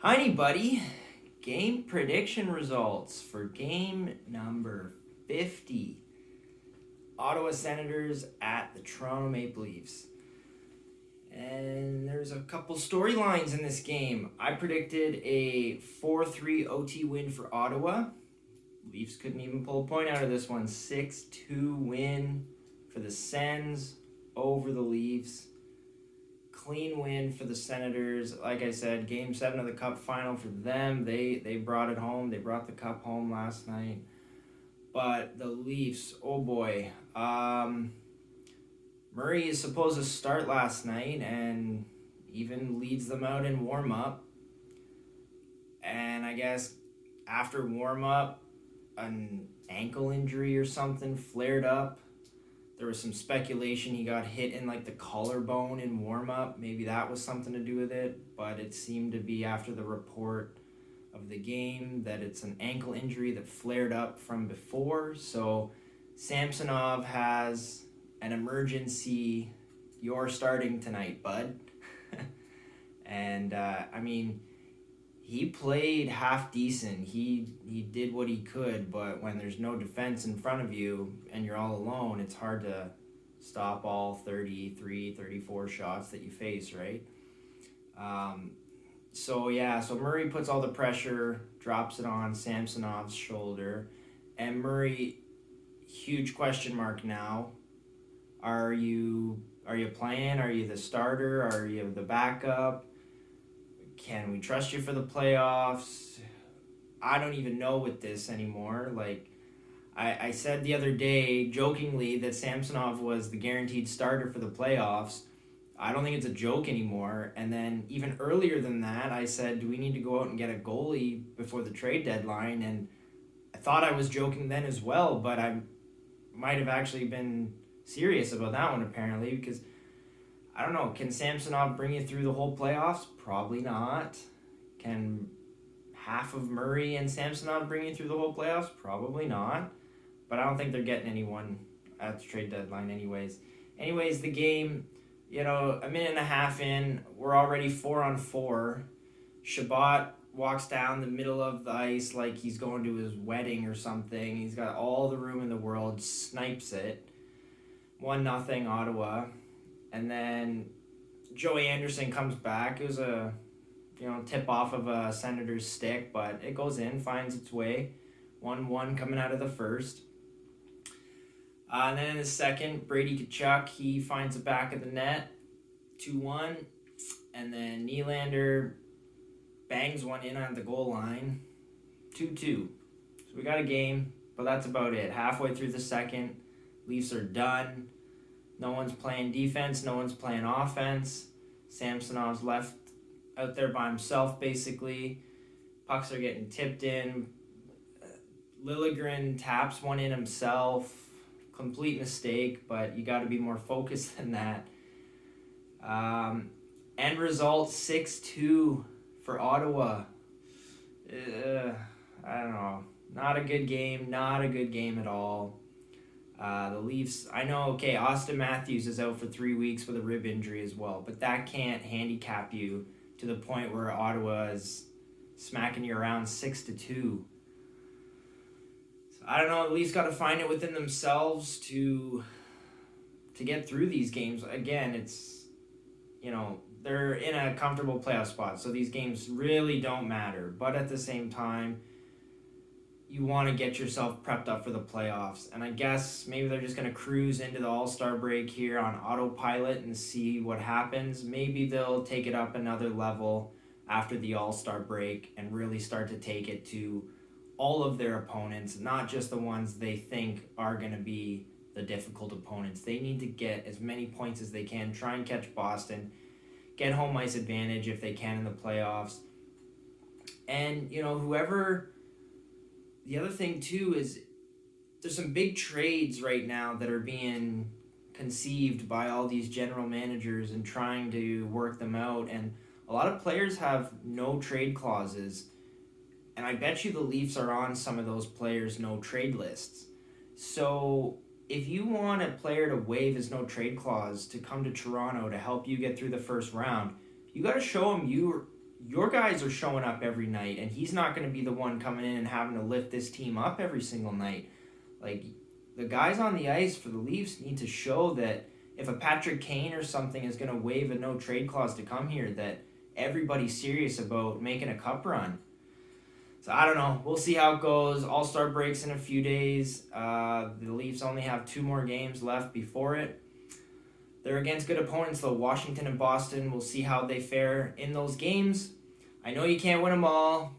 Hi, anybody. Game prediction results for game number 50. Ottawa Senators at the Toronto Maple Leafs. And there's a couple storylines in this game. I predicted a 4-3 OT win for Ottawa. Leafs couldn't even pull a point out of this one. 6-2 win for the Sens over the Leafs. Clean win for the Senators. Like I said, Game 7 of the Cup final for them. They brought it home. They brought the Cup home last night. But the Leafs, oh boy. Murray is supposed to start last night and even leads them out in warm-up. And I guess after warm-up, an ankle injury or something flared up. There was some speculation he got hit in like the collarbone in warm-up. Maybe that was something to do with it, but it seemed to be after the report of the game that it's an ankle injury that flared up from before. So Samsonov has an emergency, you're starting tonight, bud. And he played half decent. He did what he could, but when there's no defense in front of you and you're all alone, it's hard to stop all 33, 34 shots that you face, right? So Murray puts all the pressure, drops it on Samsonov's shoulder, and Murray, huge question mark now. Are you playing? Are you the starter? Are you the backup? Can we trust you for the playoffs? I don't even know with this anymore. Like, I said the other day, jokingly, that Samsonov was the guaranteed starter for the playoffs. I don't think it's a joke anymore. And then even earlier than that, I said, do we need to go out and get a goalie before the trade deadline? And I thought I was joking then as well, but I might have actually been serious about that one apparently, because I don't know, can Samsonov bring you through the whole playoffs? Probably not. Can half of Murray and Samsonov bring you through the whole playoffs? Probably not. But I don't think they're getting anyone at the trade deadline anyways. Anyways, the game, a minute and a half in, we're already 4-on-4. Shabbat walks down the middle of the ice like he's going to his wedding or something. He's got all the room in the world, snipes it. 1-0 Ottawa. And then Joey Anderson comes back. It was a, tip off of a Senator's stick, but it goes in, finds its way. 1-1 coming out of the first. And then in the second, Brady Tkachuk, he finds the back of the net. 2-1. And then Nylander bangs one in on the goal line. 2-2. So we got a game, but that's about it. Halfway through the second, Leafs are done. No one's playing defense. No one's playing offense. Samsonov's left out there by himself, basically. Pucks are getting tipped in. Liljegren taps one in himself. Complete mistake, but you got to be more focused than that. End result, 6-2 for Ottawa. I don't know. Not a good game. Not a good game at all. The Leafs, I know, Austin Matthews is out for 3 weeks with a rib injury as well, but that can't handicap you to the point where Ottawa is smacking you around 6-2. So I don't know, the Leafs got to find it within themselves to get through these games. Again, it's, they're in a comfortable playoff spot, so these games really don't matter, but at the same time, you want to get yourself prepped up for the playoffs. And I guess maybe they're just going to cruise into the All-Star break here on autopilot and see what happens. Maybe they'll take it up another level after the All-Star break and really start to take it to all of their opponents, not just the ones they think are going to be the difficult opponents. They need to get as many points as they can, try and catch Boston, get home ice advantage if they can in the playoffs. And, whoever... The other thing, too, is there's some big trades right now that are being conceived by all these general managers and trying to work them out. And a lot of players have no trade clauses. And I bet you the Leafs are on some of those players' no trade lists. So if you want a player to waive his no trade clause to come to Toronto to help you get through the first round, you got to show him your guys are showing up every night, and he's not going to be the one coming in and having to lift this team up every single night. Like, the guys on the ice for the Leafs need to show that if a Patrick Kane or something is going to waive a no trade clause to come here, that everybody's serious about making a cup run. So I don't know. We'll see how it goes. All-Star breaks in a few days. The Leafs only have 2 more games left before it. They're against good opponents, though. Washington and Boston. We'll see how they fare in those games. I know you can't win them all.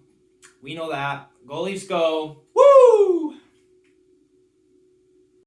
We know that. Go Leafs, go. Woo!